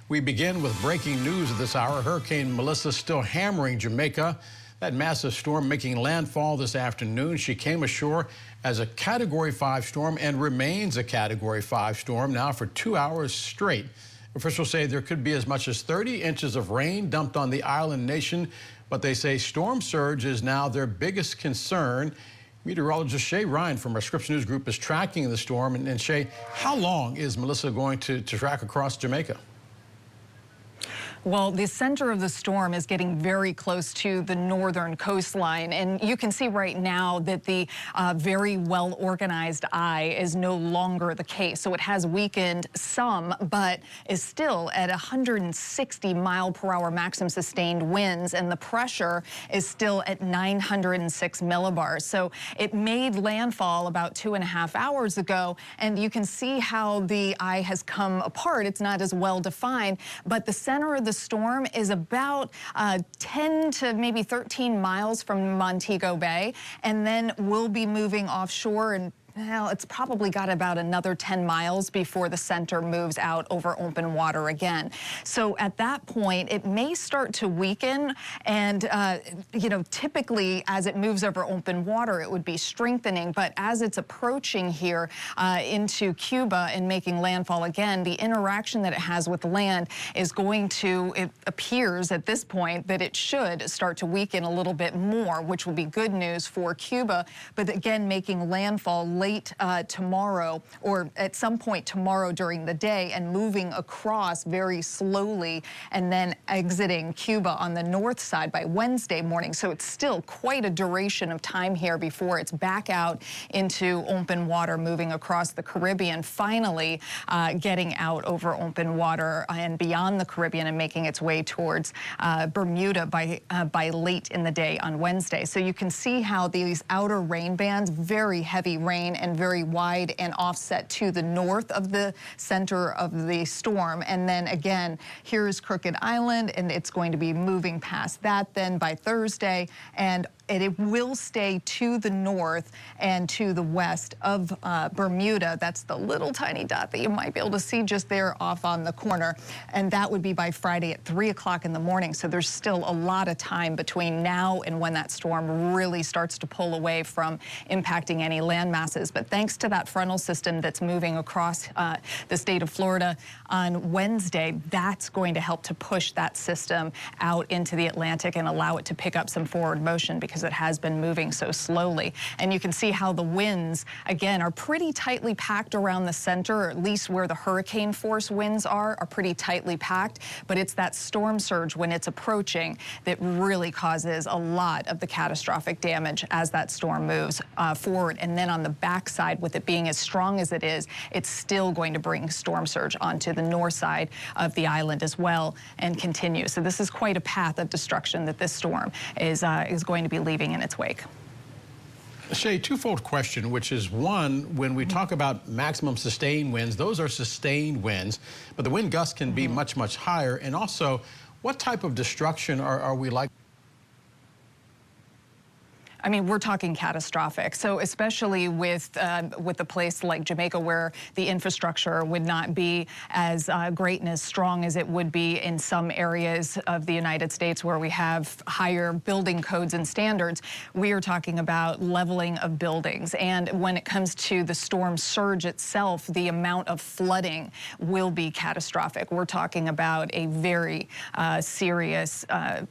We begin with breaking news at this hour. Hurricane Melissa still hammering Jamaica. That massive storm making landfall this afternoon. She came ashore as a Category 5 storm and remains a Category 5 storm now for 2 hours straight. Officials say there could be as much as 30 inches of rain dumped on the island nation, but they say storm surge is now their biggest concern. Meteorologist Shay Ryan from our Scripps News Group is tracking the storm. And Shay, how long is Melissa going to track across Jamaica? Well, the center of the storm is getting very close to the northern coastline, and you can see right now that the very well-organized eye is no longer the case. So it has weakened some, but is still at 160-mile-per-hour maximum sustained winds, and the pressure is still at 906 millibars. So it made landfall about 2.5 hours ago, and you can see how the eye has come apart. It's not as well defined, but the center of the storm is about 10 to maybe 13 miles from Montego Bay, and then we'll be moving offshore, and well, it's probably got about another 10 miles before the center moves out over open water again. So at that point, it may start to weaken, and you know, typically as it moves over open water, it would be strengthening. But as it's approaching here into Cuba and making landfall again, the interaction that it has with land is going to, it appears at this point that it should start to weaken a little bit more, which will be good news for Cuba. But again, making landfall late tomorrow, or at some point tomorrow during the day, and moving across very slowly and then exiting Cuba on the north side by Wednesday morning. So it's still quite a duration of time here before it's back out into open water, moving across the Caribbean, finally getting out over open water and beyond the Caribbean and making its way towards Bermuda by late in the day on Wednesday. So you can see how these outer rain bands, very heavy rain and very wide and offset to the north of the center of the storm. And then again, here's Crooked Island, and it's going to be moving past that then by Thursday, and it will stay to the north and to the west of Bermuda. That's the little tiny dot that you might be able to see just there off on the corner. And that would be by Friday at 3 o'clock in the morning. So there's still a lot of time between now and when that storm really starts to pull away from impacting any land masses. But thanks to that frontal system that's moving across the state of Florida on Wednesday, that's going to help to push that system out into the Atlantic and allow it to pick up some forward motion, because it has been moving so slowly. And you can see how the winds, again, are pretty tightly packed around the center, or at least where the hurricane force winds are pretty tightly packed. But it's that storm surge when it's approaching that really causes a lot of the catastrophic damage as that storm moves forward. And then on the backside, with it being as strong as it is, it's still going to bring storm surge onto the north side of the island as well and continue. So this is quite a path of destruction that this storm is going to be leaving in its wake. Shay, twofold question, which is one, when we talk about maximum sustained winds, those are sustained winds, but the wind gusts can be much, much higher. And also, what type of destruction are we likely? I mean, we're talking catastrophic. So especially with a place like Jamaica, where the infrastructure would not be as great and as strong as it would be in some areas of the United States where we have higher building codes and standards, we are talking about leveling of buildings. And when it comes to the storm surge itself, the amount of flooding will be catastrophic. We're talking about a very serious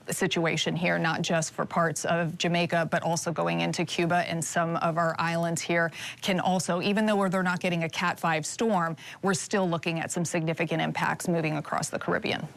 situation here, not just for parts of Jamaica, but also going into Cuba, and some of our islands here can also, even though they're not getting a Cat 5 storm, we're still looking at some significant impacts moving across the Caribbean.